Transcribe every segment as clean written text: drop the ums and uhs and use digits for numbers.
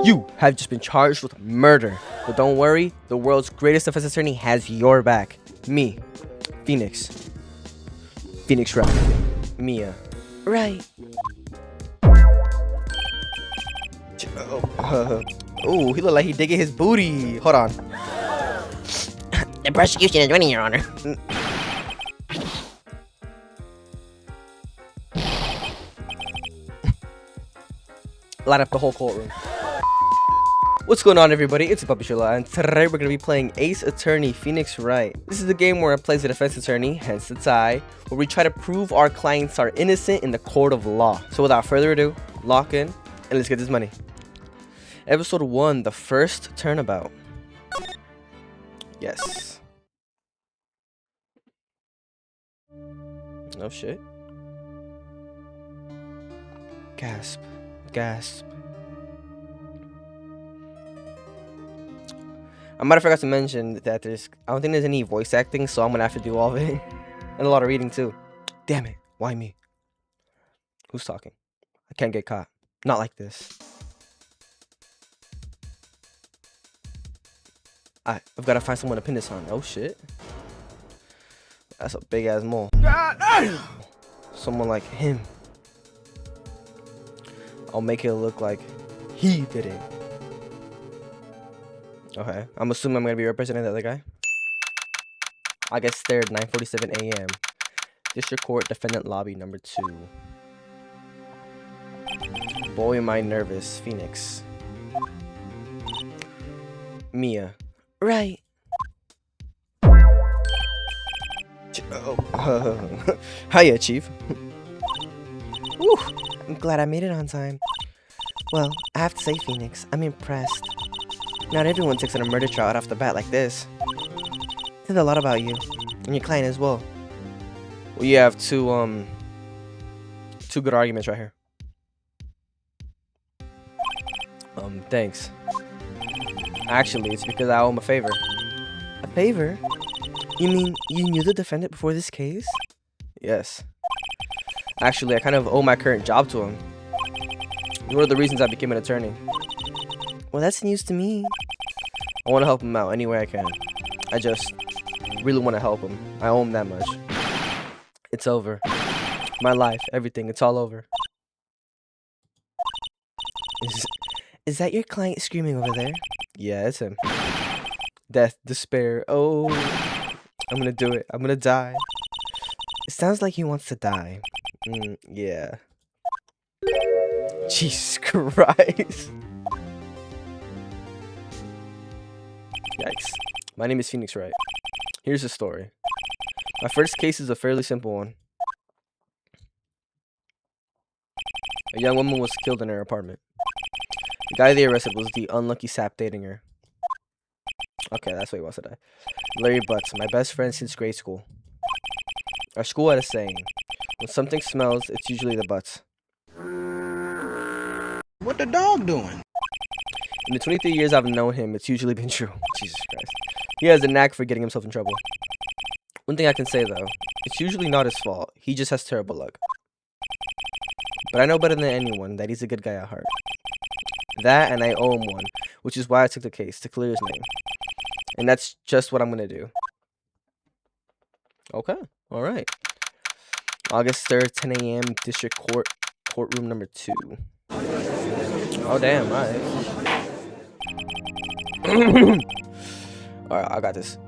You have just been charged with murder. But don't worry, the world's greatest defense attorney has your back. Me, Phoenix. Phoenix Wright. Mia. Right. Ooh, he look like he digging his booty. Hold on. The prosecution is winning, Your Honor. Light up the whole courtroom. What's going on, everybody? It's Puppy Shilla, and today we're going to be playing Ace Attorney Phoenix Wright. This is a game where I play the defense attorney, hence the tie, where we try to prove our clients are innocent in the court of law. So without further ado, lock in, and let's get this money. Episode 1, the first turnabout. Yes. Oh shit. Gasp. Gasp. I might have forgot to mention that I don't think there's any voice acting, so I'm gonna have to do all of it. And a lot of reading too. Damn it, why me? Who's talking? I can't get caught. Not like this. I've gotta find someone to pin this on. Oh shit. That's a big ass mole. Someone like him. I'll make it look like he did it. Okay, I'm assuming I'm gonna be representing the other guy. I get stared. 9:47 a.m. District Court Defendant Lobby number 2. Boy, am I nervous. Phoenix. Mia. Right. Hiya, Chief. Whew, I'm glad I made it on time. Well, I have to say, Phoenix, I'm impressed. Not everyone takes on a murder trial off the bat like this. It says a lot about you, and your client as well. Well, you have two good arguments right here. Thanks. Actually, it's because I owe him a favor. A favor? You mean you knew the defendant before this case? Yes. Actually, I kind of owe my current job to him. One of the reasons I became an attorney. Well, that's news to me. I want to help him out any way I can. I just really want to help him. I owe him that much. It's over. My life, everything, it's all over. Is that your client screaming over there? Yeah, it's him. Death, despair. Oh, I'm gonna do it. I'm gonna die. It sounds like he wants to die. Yeah. Jesus Christ. Yikes. My name is Phoenix Wright. Here's the story. My first case is a fairly simple one. A young woman was killed in her apartment. The guy they arrested was the unlucky sap dating her. Okay, that's what he wants to die. Larry Butts, my best friend since grade school. Our school had a saying, when something smells, it's usually the butts. What the dog doing? In the 23 years I've known him, it's usually been true. Jesus Christ. He has a knack for getting himself in trouble. One thing I can say though, it's usually not his fault. He just has terrible luck. But I know better than anyone that he's a good guy at heart. That, and I owe him one, which is why I took the case, to clear his name. And that's just what I'm gonna do. Okay, alright. August 3rd, 10 a.m., District Court, courtroom number 2. Oh, damn, alright. Alright, I got this.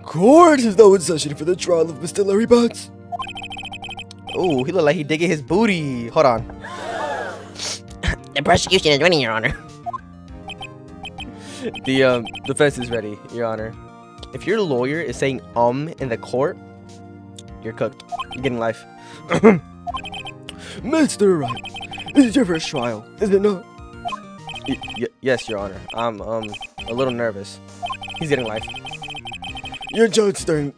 Court is now in session for the trial of Mr. Larry Butts. Ooh, he look like he digging his booty. Hold on. The prosecution is winning, Your Honor. The defense is ready, Your Honor. If your lawyer is saying in the court, you're cooked. You're getting life. Mr. Wright, this is your first trial, is it not? Yes, Your Honor. I'm a little nervous. He's getting life. Your judge saying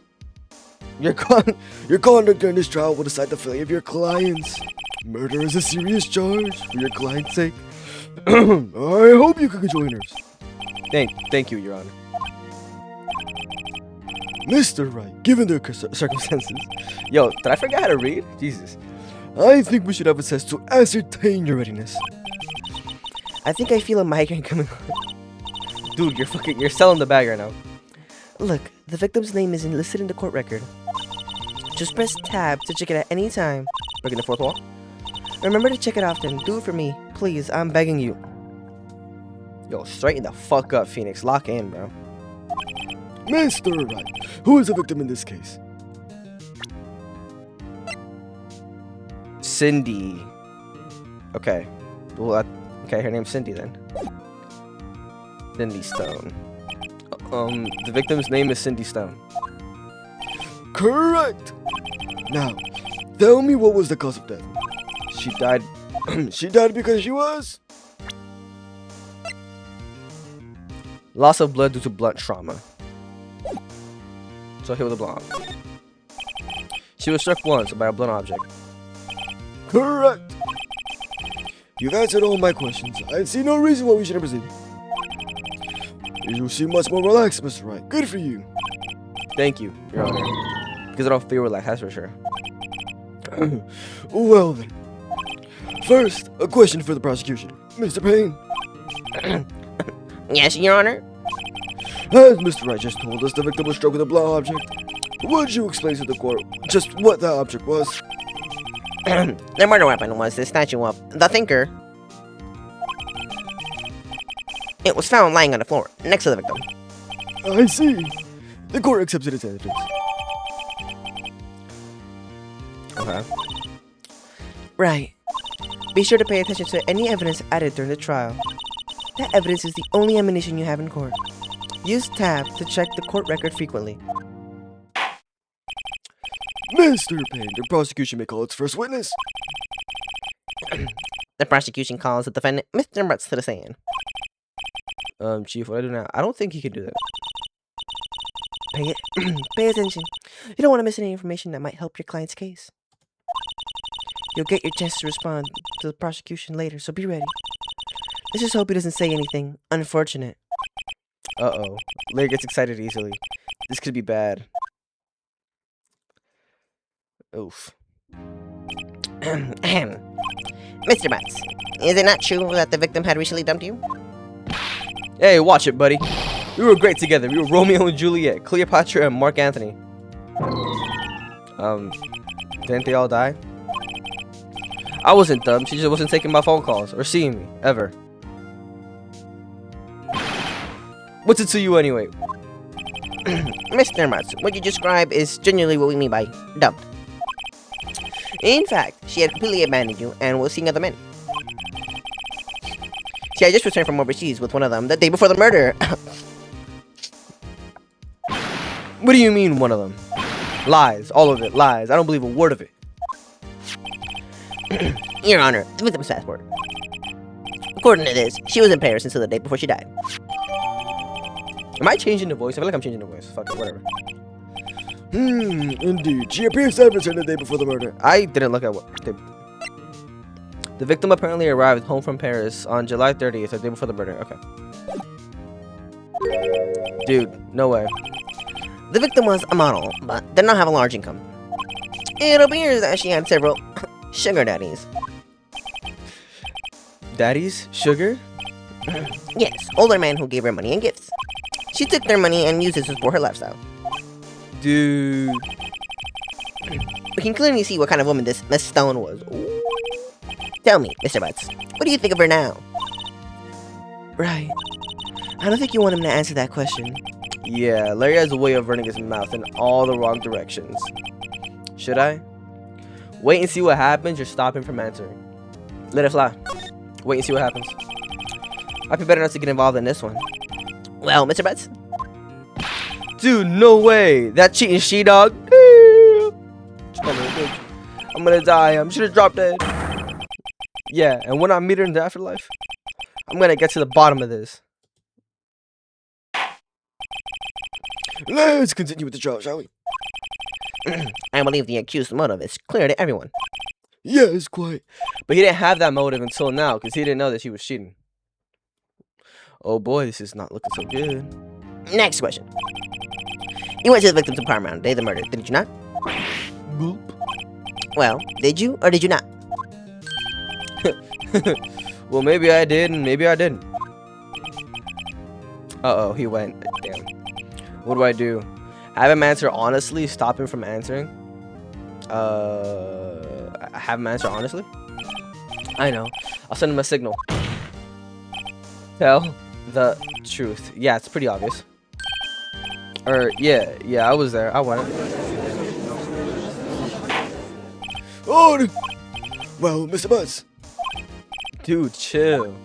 your conduct during this trial will decide the fate of your clients. Murder is a serious charge for your client's sake. I hope you can control your nerves. Thank you, Your Honor. Mr. Wright, given the circumstances... Yo, did I forget how to read? Jesus. I think we should have a test to ascertain your readiness. I think I feel a migraine coming on. Dude, you're selling the bag right now. Look, the victim's name is listed in the court record. Just press tab to check it at any time. Breaking the fourth wall. Remember to check it often. Do it for me. Please, I'm begging you. Yo, straighten the fuck up, Phoenix. Lock in, bro. Mr. Wright, who is the victim in this case? Cindy. Okay. Well, okay, her name's Cindy then. Cindy Stone. The victim's name is Cindy Stone. Correct. Now, tell me what was the cause of death. She died. She died because she was... Loss of blood due to blunt trauma. So hit with a blunt. She was struck once by a blunt object. Correct. You've answered all my questions. I see no reason why we shouldn't proceed. You seem much more relaxed, Mr. Wright. Good for you. Thank you, Your Honor. Because I don't feel relaxed, that's for sure. Well then. First, a question for the prosecution. Mr. Payne. Yes, Your Honor. As Mr. Wright just told us, the victim was struck with a blunt object. Would you explain to the court just what that object was? The murder weapon was the statue of the Thinker. It was found lying on the floor, next to the victim. I see. The court accepted its evidence. Okay. Right. Be sure to pay attention to any evidence added during the trial. That evidence is the only ammunition you have in court. Use tab to check the court record frequently. Mr. Payne, the prosecution may call its first witness. The prosecution calls the defendant Mr. Butts to the stand. Chief, what do I do now? I don't think he can do that. Pay attention. You don't want to miss any information that might help your client's case. You'll get your chance to respond to the prosecution later, so be ready. Let's just hope he doesn't say anything unfortunate. Uh-oh. Larry gets excited easily. This could be bad. Oof. Mr. Butts, is it not true that the victim had recently dumped you? Hey, watch it, buddy. We were great together. We were Romeo and Juliet, Cleopatra and Mark Antony. Didn't they all die? I wasn't dumb. She just wasn't taking my phone calls or seeing me, ever. What's it to you anyway? Mr. Butts, what you describe is genuinely what we mean by dumped. In fact, she had completely abandoned you and was seeing other men. She had just returned from overseas with one of them the day before the murder. What do you mean, one of them? Lies. All of it. Lies. I don't believe a word of it. Your Honor, the victim's passport. According to this, she was in Paris until the day before she died. Am I changing the voice? I feel like I'm changing the voice. Fuck it, whatever. Indeed. She appears to have returned the day before the murder. I didn't look at what... The victim apparently arrived home from Paris on July 30th, the day before the murder. Okay. Dude, no way. The victim was a model, but did not have a large income. It appears that she had several sugar daddies. Daddies? Sugar? Yes, older men who gave her money and gifts. She took their money and used it to support her lifestyle. Dude. We can clearly see what kind of woman this Miss Stone was. Ooh. Tell me, Mr. Butts, what do you think of her now? Right. I don't think you want him to answer that question. Yeah, Larry has a way of running his mouth in all the wrong directions. Should I? Wait and see what happens or stop him from answering? Let it fly. Wait and see what happens. Might be better not to get involved in this one. Well, Mr. Butts, Dude, no way! That cheating she-dog! I'm gonna die. I'm just gonna drop dead. Yeah, and when I meet her in the afterlife, I'm gonna get to the bottom of this. Let's continue with the trial, shall we? I believe the accused's motive is clear to everyone. Yes, quite. But he didn't have that motive until now, because he didn't know that she was cheating. Oh boy, this is not looking so good. Next question. You went to the victim's apartment on the day of the murder, did you not? Gulp. Well, did you or did you not? Well, maybe I did, and maybe I didn't. Uh-oh, he went. Damn. What do I do? Have him answer honestly? Stop him from answering? Have him answer honestly? I know. I'll send him a signal. Tell the truth. Yeah, it's pretty obvious. Yeah, I was there. I went. Oh, well, Mr. Butts. Dude, chill.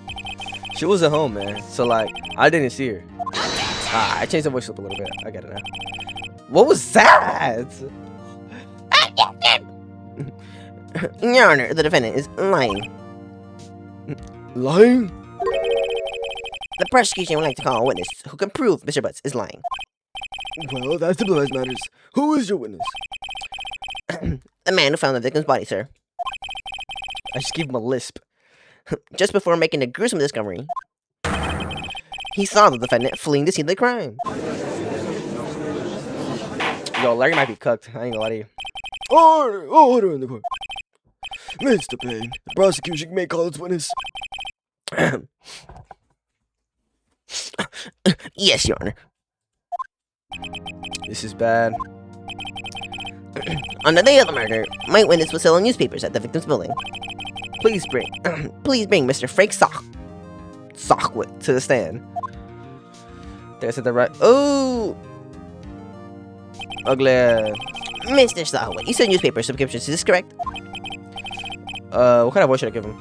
She was at home, man. So, like, I didn't see her. Ah, I changed the voice up a little bit. I get it now. What was that? Your Honor, the defendant is lying. Lying? The prosecution would like to call a witness who can prove Mr. Butts is lying. Well, that simplifies matters. Who is your witness? The man who found the victim's body, sir. I just gave him a lisp. Just before making the gruesome discovery, he saw the defendant fleeing the scene of the crime. Yo, Larry might be cooked. I ain't gonna lie to you. Order in the court. Mr. Payne, the prosecution may call its witness. Yes, Your Honor. This is bad. On the day of the murder, my witness was selling newspapers at the victim's building. Please bring Mr. Frank Sockwood to the stand. Did I said that right? Oh! Ugly. Mr. Sockwood, you sell newspaper subscriptions, is this correct? What kind of voice should I give him?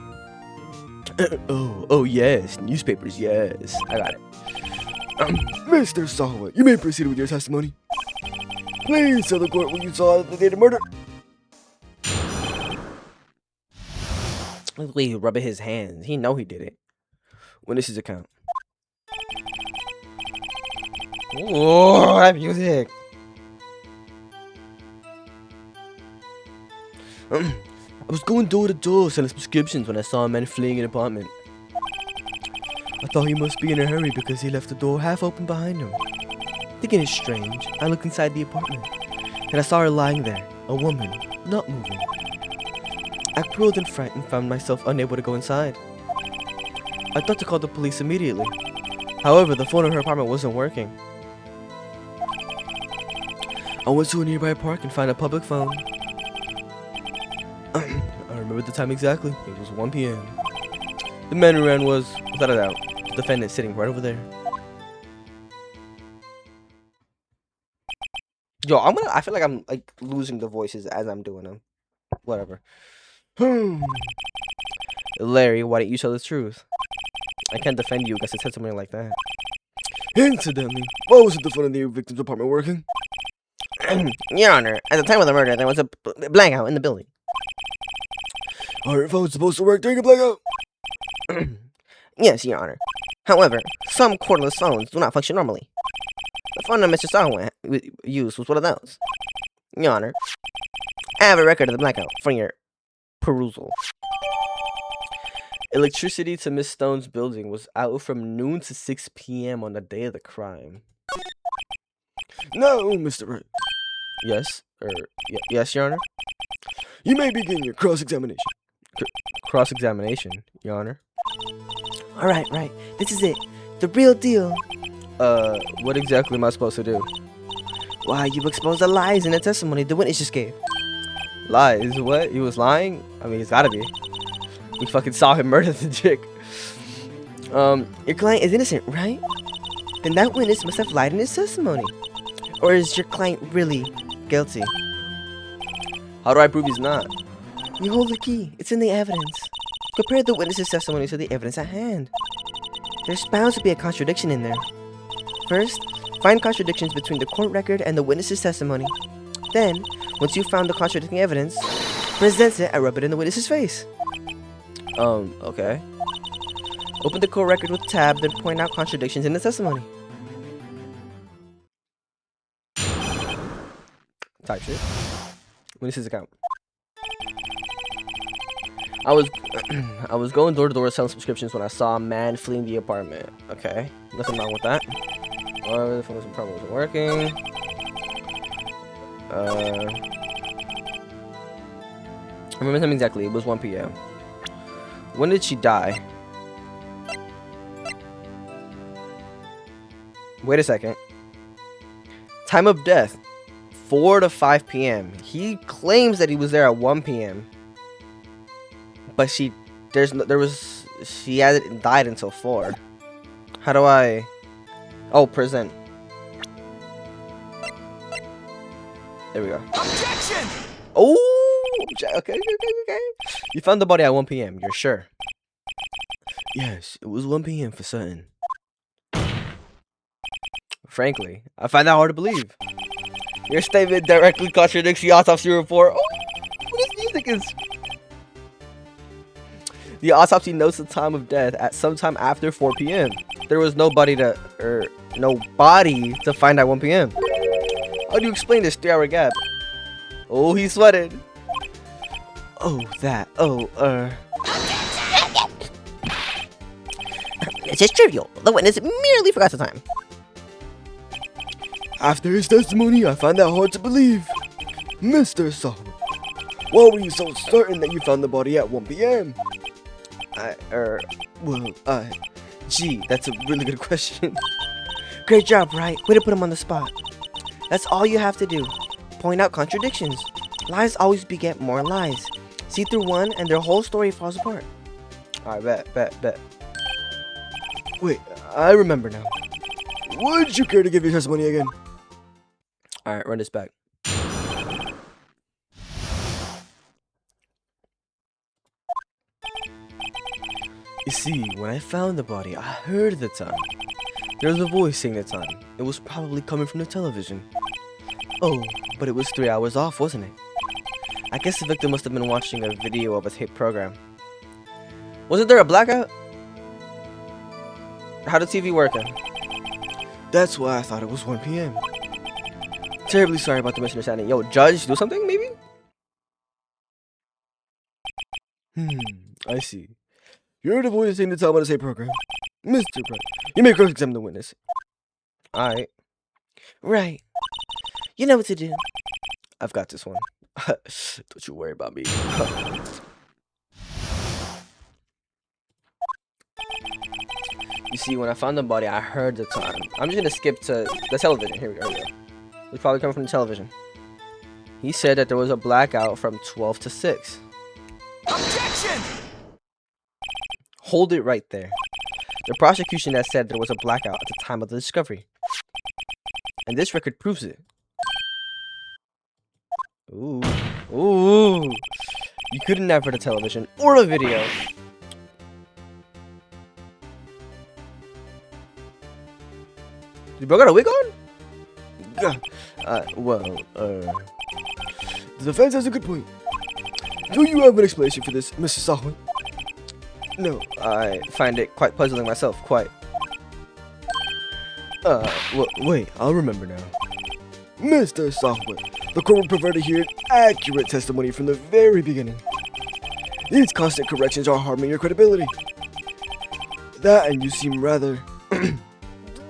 Oh yes, newspapers, yes. I got it. Mr. Sawa, you may proceed with your testimony. Please tell the court what you saw at the date of murder. Look at the way he rubbing his hands. He know he did it. Witness's account. Oh, that music. I was going door to door selling subscriptions when I saw a man fleeing an apartment. I thought he must be in a hurry because he left the door half open behind him. Thinking it's strange, I looked inside the apartment, and I saw her lying there, a woman, not moving. I crawled in fright and found myself unable to go inside. I thought to call the police immediately. However, the phone in her apartment wasn't working. I went to a nearby park and found a public phone. I remember the time exactly. It was 1 p.m. The man who ran was, without a doubt, the defendant sitting right over there. Yo, I feel like I'm like losing the voices as I'm doing them. Whatever. Larry, why didn't you tell the truth? I can't defend you against a testimony like that. Incidentally, why wasn't the phone in the victim's apartment working? Your Honor, at the time of the murder, there was a blackout in the building. Aren't phones supposed to work during a blackout? Yes, Your Honor. However, some cordless phones do not function normally. The phone that Mr. Sawin used was one of those. Your Honor, I have a record of the blackout for your perusal. Electricity to Miss Stone's building was out from noon to 6 p.m. on the day of the crime. No, Mr. Wright. Yes? Yes, Your Honor? You may begin your cross-examination. Cross-examination, Your Honor. Alright, right. This is it. The real deal. What exactly am I supposed to do? Why, you exposed the lies in the testimony the witness just gave. Lies? What? He was lying? I mean, he's gotta be. We fucking saw him murder the chick. Your client is innocent, right? Then that witness must have lied in his testimony. Or is your client really guilty? How do I prove he's not? You hold the key. It's in the evidence. Compare the witness's testimony to the evidence at hand. There's bound to be a contradiction in there. First, find contradictions between the court record and the witness's testimony. Then, once you've found the contradicting evidence, present it and rub it in the witness's face. Okay. Open the court record with tab, then point out contradictions in the testimony. Type shit. Witness's account. I was going door to door selling subscriptions when I saw a man fleeing the apartment. Okay, nothing wrong with that. The phone probably wasn't working. I remember something exactly. It was 1 p.m. When did she die? Wait a second. Time of death, 4 to 5 p.m. He claims that he was there at 1 p.m. But she hasn't died until 4. How do I... Oh, present. There we go. Objection! Oh! Okay. You found the body at 1 p.m. You're sure? Yes, it was 1 p.m. for certain. Frankly, I find that hard to believe. Your statement directly contradicts the autopsy report. Oh, what this music is. The autopsy notes the time of death at sometime after 4 p.m. There was no body to find at 1 p.m. How do you explain this 3-hour gap? Oh, he sweated. This is trivial. The witness merely forgot the time. After his testimony, I find that hard to believe. Mr. Sahwin, why were you so certain that you found the body at 1 p.m.? Gee, that's a really good question. Great job, right? Way to put him on the spot. That's all you have to do. Point out contradictions. Lies always beget more lies. See through one and their whole story falls apart. Alright, bet. Wait, I remember now. Would you care to give your testimony again? Alright, run this back. You see, when I found the body, I heard the time. There was a voice saying the time. It was probably coming from the television. Oh, but it was 3 hours off, wasn't it? I guess the victim must have been watching a video of a tape program. Wasn't there a blackout? How did TV work then? That's why I thought it was 1 p.m. Terribly sorry about the misunderstanding. Yo, Judge, do something, maybe? I see. You heard a voice saying the time on the same program. Mr. Brett, you may cross-examine the witness. Alright, Right. You know what to do. I've got this one. Don't you worry about me. You see, when I found the body, I heard the time. I'm just gonna skip to the television. Here we go. It's probably coming from the television. He said that there was a blackout from 12 to 6. Objection! Hold it right there. The prosecution has said there was a blackout at the time of the discovery. And this record proves it. Ooh. You couldn't have heard the television or the video. Did bro got a wig on? The defense has a good point. Do you have an explanation for this, Mr. Sahwin? No, I find it quite puzzling myself, quite. Wait, I'll remember now. Mr. Sahwin, the court would prefer to hear accurate testimony from the very beginning. These constant corrections are harming your credibility. That and you seem rather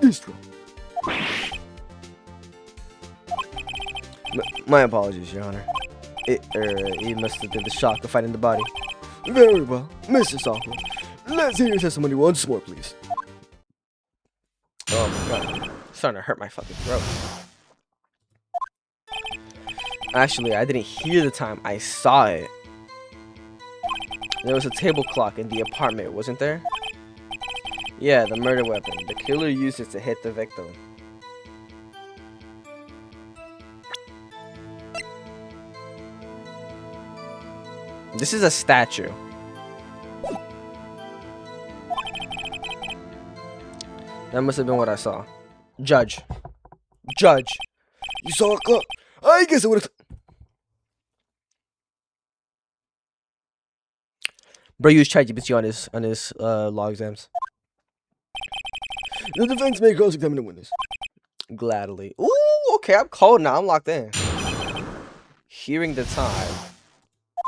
distraught. My apologies, Your Honor. It must have been the shock of finding the body. Very well, Mr. Sahwin. Let's hear your testimony once more, please. Oh my god. It's starting to hurt my fucking throat. Actually, I didn't hear the time. I saw it. There was a table clock in the apartment, wasn't there? Yeah, the murder weapon. The killer used it to hit the victim. This is a statue. That must have been what I saw. Judge. You saw a clock? I guess it would have... Bro used ChatGPT on his law exams. The defense may cross-examine the witness. Gladly. Ooh, okay, I'm cold now. I'm locked in. Hearing the time.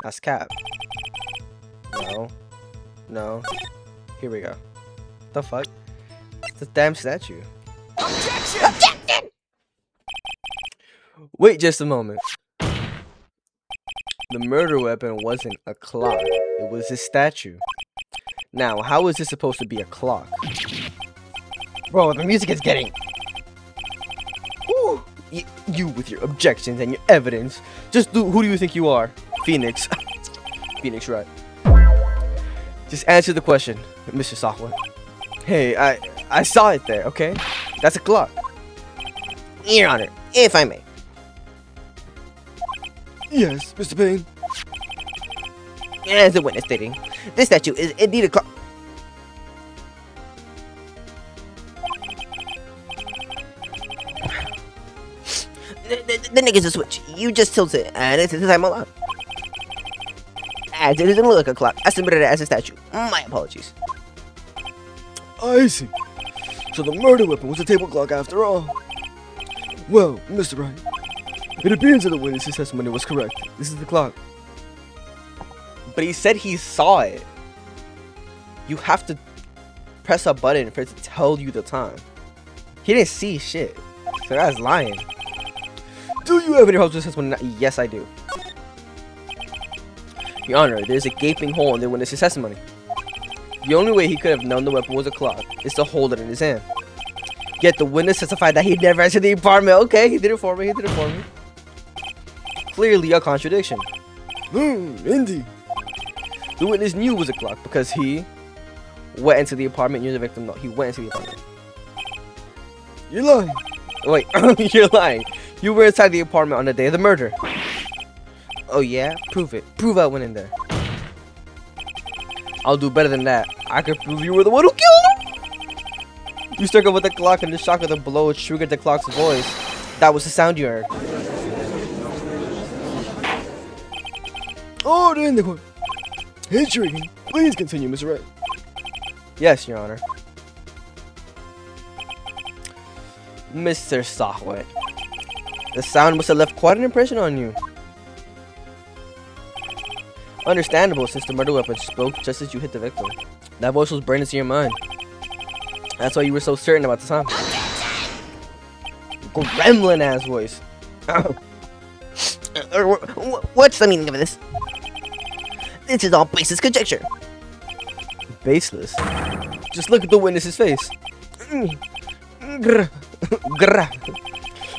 That's cap. No. Here we go. The fuck? It's a damn statue. Objection! Wait just a moment. The murder weapon wasn't a clock. It was a statue. Now, how is this supposed to be a clock? Bro, the music is getting... You with your objections and your evidence. Who do you think you are? Phoenix. Phoenix, right. Just answer the question, Mr. Sakura. Hey, I saw it there, okay? That's a clock. Your Honor, if I may. Yes, Mr. Payne. As the witness stating, this statue is indeed a clock. The nigga's a switch. You just tilt it, and it's the time allowed. As it doesn't look like a clock, I submitted it as a statue. My apologies. I see. So the murder weapon was a table clock after all. Well, Mr. Wright, it appears that the witness's testimony was correct. This is the clock. But he said he saw it. You have to press a button for it to tell you the time. He didn't see shit. So that's lying. Do you have any problems with testimony? Yes, I do. Your Honor, there's a gaping hole in the witness's testimony. The only way he could have known the weapon was a clock is to hold it in his hand. Yet the witness testified that he never entered the apartment. Okay, he did it for me. Clearly a contradiction. Indeed. The witness knew it was a clock because he went into the apartment near the victim. No, he went into the apartment. You're lying. Wait, you're lying. You were inside the apartment on the day of the murder. Oh yeah? Prove it. Prove I went in there. I'll do better than that. I could prove you were the one who killed him. You struck him with the clock, and the shock of the blow triggered the clock's voice. That was the sound you heard. Order in the court. Intriguing. Please continue, Mr. Wright. Yes, Your Honor. Mr. Sakura, the sound must have left quite an impression on you. Understandable, since the murder weapon spoke just as you hit the victim. That voice was burned into your mind. That's why you were so certain about the time. Gremlin ass voice. What's the meaning of this? This is all baseless conjecture. Baseless? Just look at the witness's face.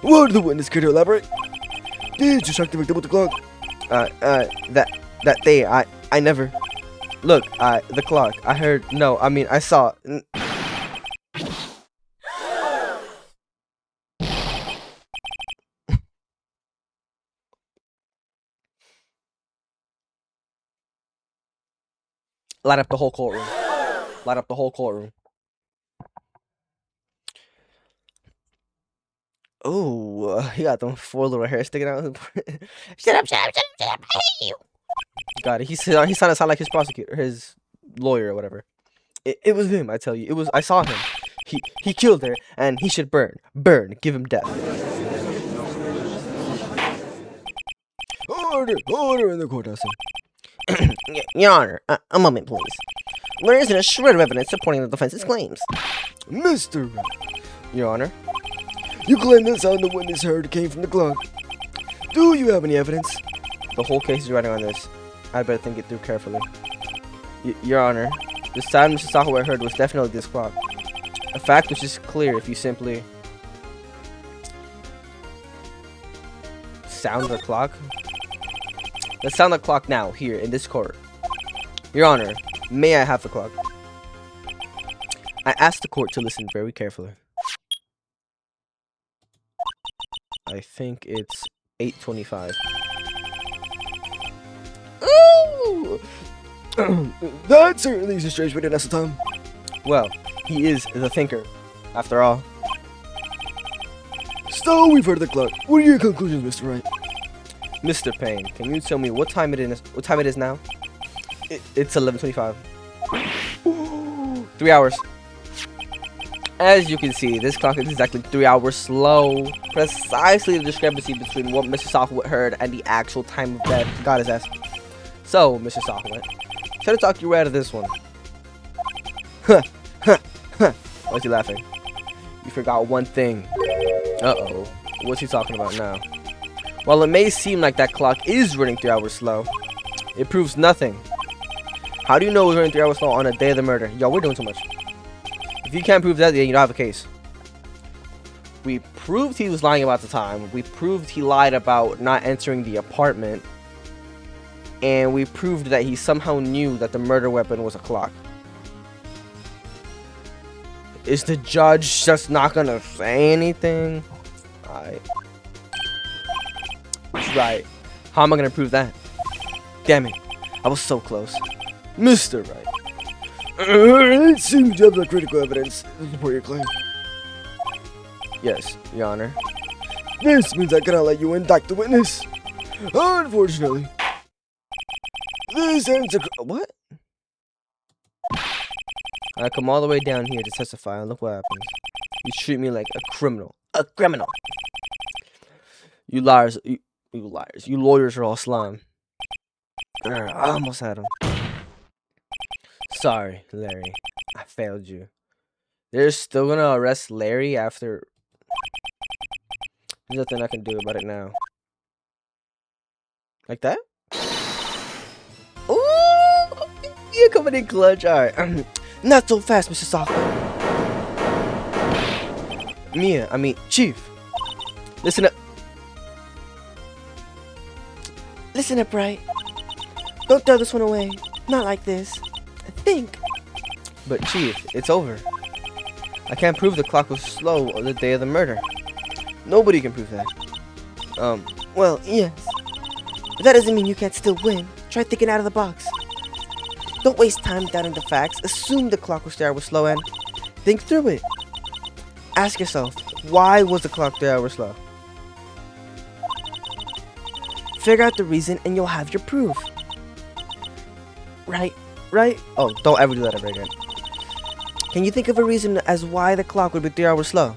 Would the witness care to elaborate? Did you strike the victim with the clock? That day, I never. Look, the clock. I heard. No, I mean, I saw. Light up the whole courtroom. Light up the whole courtroom. Oh, he got them 4 little hairs sticking out. Shut up, I hate you. Got it. He sounded like his prosecutor, his lawyer or whatever. It was him, I tell you. It was. I saw him. He killed her, and he should burn. Burn. Give him death. Order in the courthouse. Your Honor, a moment, please. There isn't a shred of evidence supporting the defense's claims. Mr. Wright, Your Honor. you claim the sound the witness heard came from the clock. Do you have any evidence? The whole case is riding on this. I better think it through carefully. Your Honor, the sound Mr. Sakura heard was definitely this clock. A fact which is clear if you simply sound the clock. Let's sound the clock now, here, in this court. Your Honor, may I have the clock? I asked the court to listen very carefully. I think it's 8:25. Ooh! That certainly is a strange way to pass the time. Well, he is the thinker, after all. So we've heard the clock. What are your conclusions, Mr. Wright? Mr. Payne, can you tell me what time it is? What time it is now? It's 11:25. 3 hours. As you can see, this clock is exactly 3 hours slow. Precisely the discrepancy between what Mr. Sakura heard and the actual time of death. Got his ass. So, Mr. Sakura, try to talk you out of this one. Why's he laughing? You forgot one thing. Uh-oh. What's he talking about now? While it may seem like that clock is running 3 hours slow, it proves nothing. How do you know it was running 3 hours slow on the day of the murder? Yo, we're doing too much. If you can't prove that, then you don't have a case. We proved he was lying about the time. We proved he lied about not entering the apartment. And we proved that he somehow knew that the murder weapon was a clock. Is the judge just not gonna say anything? Alright. Right. How am I gonna prove that? Damn it. I was so close. Mr. Wright. It seems you have the critical evidence to support your claim. Yes, Your Honor. This means I cannot let you indict the witness. Unfortunately. This ends What? I come all the way down here to testify, and look what happens. You treat me like a criminal. A criminal! You liars. You liars. You lawyers are all slime. I almost had him. Sorry, Larry. I failed you. They're still gonna arrest Larry after... There's nothing I can do about it now. Like that? Ooh! You're coming in clutch. Alright. Not so fast, Mr. Sakura. Chief. Listen up. Listen up, Bright. Don't throw this one away. Not like this. Think. But Chief, it's over. I can't prove the clock was slow on the day of the murder. Nobody can prove that. Well, yes. But that doesn't mean you can't still win. Try thinking out of the box. Don't waste time doubting the facts. Assume the clock was 3 hours slow and think through it. Ask yourself, Why was the clock 3 hours slow? figure out the reason and you'll have your proof. Right? Oh, don't ever do that ever again. Can you think of a reason as why the clock would be 3 hours slow?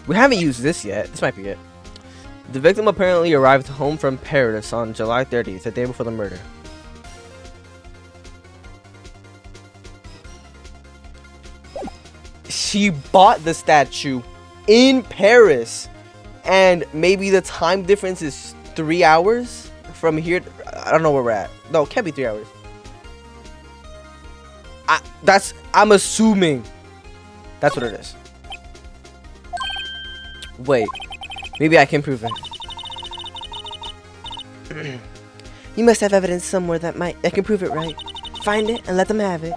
We haven't used this yet. This might be it. The victim apparently arrived home from Paris on July 30th, the day before the murder. She bought the statue in Paris, and maybe the time difference is 3 hours from here. I don't know where we're at. No, it can't be 3 hours. I'm assuming that's what it is. Wait, maybe I can prove it. You must have evidence somewhere that can prove it, right? Find it and let them have it.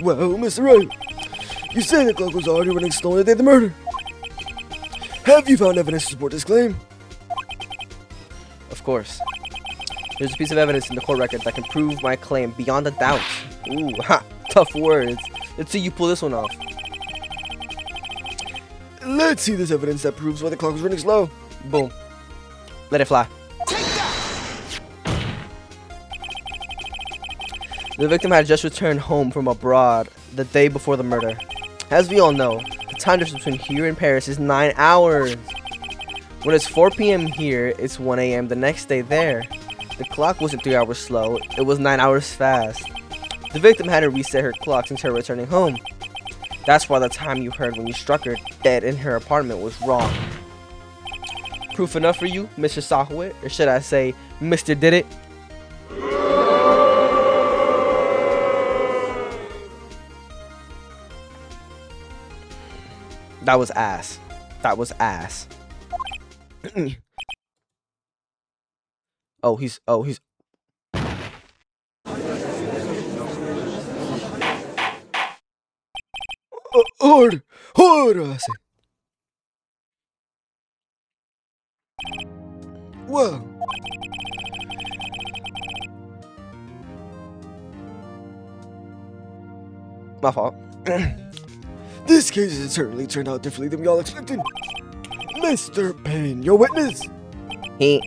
Well, Mr. Wright, you say the clock was already running slow on the day of the murder. Have you found evidence to support this claim? Of course. There's a piece of evidence in the court record that can prove my claim beyond a doubt. Ooh, ha, tough words. Let's see you pull this one off. Let's see this evidence that proves why the clock was running slow. Boom. Let it fly. The victim had just returned home from abroad the day before the murder. As we all know, the time difference between here and Paris is 9 hours. When it's 4 p.m. here, it's 1 a.m. the next day there. The clock wasn't 3 hours slow, it was 9 hours fast. The victim had to reset her clock since her returning home. That's why the time you heard when you struck her dead in her apartment was wrong. Proof enough for you, Mr. Sakura, or should I say, Mr. Did It? That was ass. That was ass. Oh, he's Order, I say. Well, my fault. this case has certainly turned out differently than we all expected. Mr. Payne, your witness. He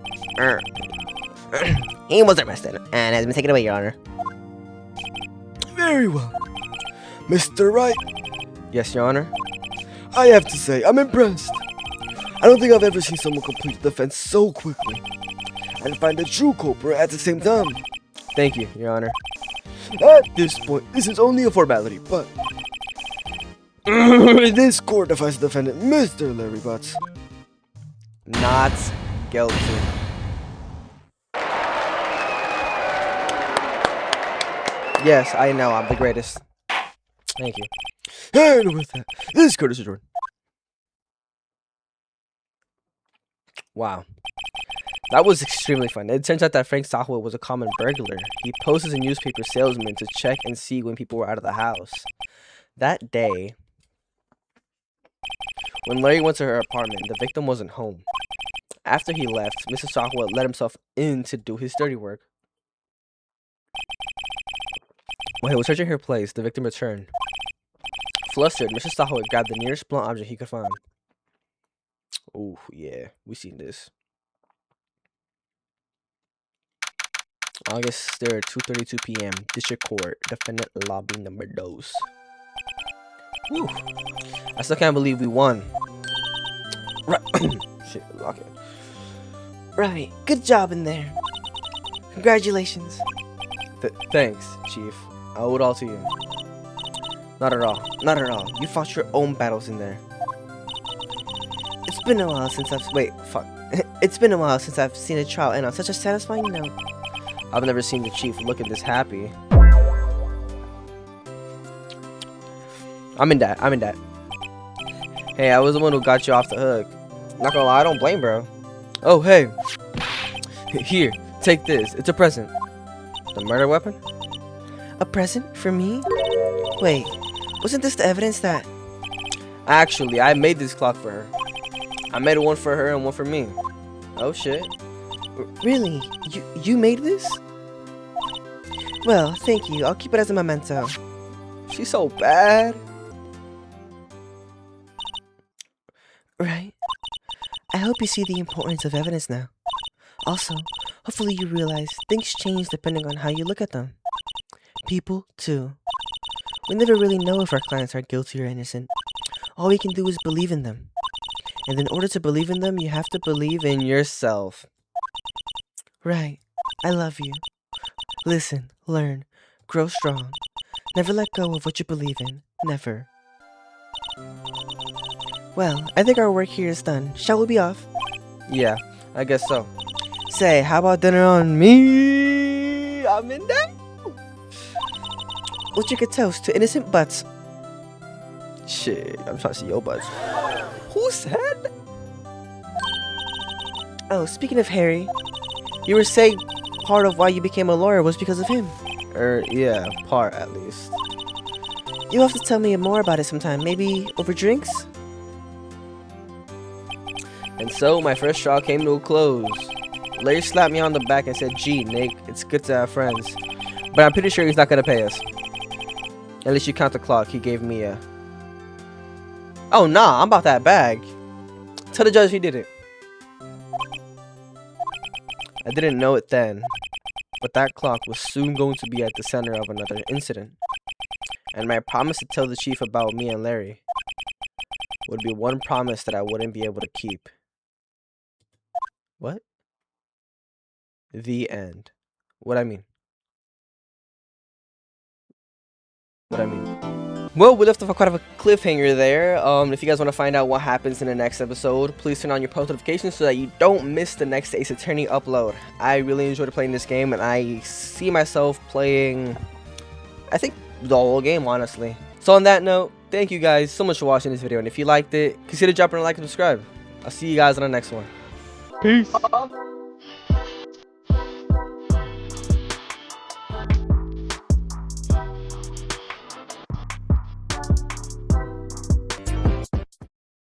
was arrested and has been taken away, Your Honor. Very well. Mr. Wright, Yes, Your Honor. I have to say, I'm impressed. I don't think I've ever seen someone complete the defense so quickly and find the true culprit at the same time. Thank you, Your Honor. At this point, this is only a formality, but this court defines the defendant, Mr. Larry Butts. Not guilty. Yes, I know, I'm the greatest. Thank you. And with that, this Curtis is Jordan. Wow. That was extremely fun. It turns out that Frank Software was a common burglar. He posed as a newspaper salesman to check and see when people were out of the house. That day, when Larry went to her apartment, the victim wasn't home. After he left, Mr. Software let himself in to do his dirty work. While he was searching her place, the victim returned. Flustered, Mr. Software grabbed the nearest blunt object he could find. Oh, yeah, we seen this. August 3rd, 2:32 p.m. District Court. Defendant lobby number 2. Whew. I still can't believe we won. Right. Shit, lock it. Right. Good job in there. Congratulations. Thanks, Chief. I owe it all to you. Not at all. Not at all. You fought your own battles in there. It's been a while since I've... Wait, fuck. It's been a while since I've seen a trial end on such a satisfying note. I've never seen the Chief looking this happy. I'm in that. Hey, I was the one who got you off the hook. Not gonna lie, I don't blame bro. Oh, hey. Here, take this. It's a present. The murder weapon? A present for me? Wait, wasn't this the evidence that... Actually, I made this clock for her. I made one for her and one for me. Oh, shit. Really? You made this? Well, thank you. I'll keep it as a memento. She's so bad. Right. I hope you see the importance of evidence now. Also, hopefully you realize things change depending on how you look at them. People, too. We never really know if our clients are guilty or innocent. All we can do is believe in them. And in order to believe in them, you have to believe in yourself. Right. I love you. Listen, learn, grow strong. Never let go of what you believe in. Never. Well, I think our work here is done. Shall we be off? Yeah, I guess so. Say, how about dinner on me? I'm in that. We'll drink a toast to innocent butts. Shit, I'm trying to see your butts. Who said? Oh, speaking of Harry, you were saying part of why you became a lawyer was because of him. Yeah, part at least. You'll have to tell me more about it sometime, maybe over drinks? And so my first trial came to a close. Larry slapped me on the back and said, "Gee, Nick, it's good to have friends. But I'm pretty sure he's not gonna pay us. At least you count the clock. He gave me a... Oh, nah, I'm about that bag. Tell the judge he did it." I didn't know it then, but that clock was soon going to be at the center of another incident. And my promise to tell the Chief about me and Larry would be one promise that I wouldn't be able to keep. What? The end. What I mean? Well, we left off quite of a cliffhanger there. If you guys want to find out what happens in the next episode, please turn on your post notifications so that you don't miss the next Ace Attorney upload. I really enjoyed playing this game, and I see myself playing, I think, the whole game, honestly. So on that note, thank you guys so much for watching this video, and if you liked it, consider dropping a like and subscribe. I'll see you guys on the next one. Peace.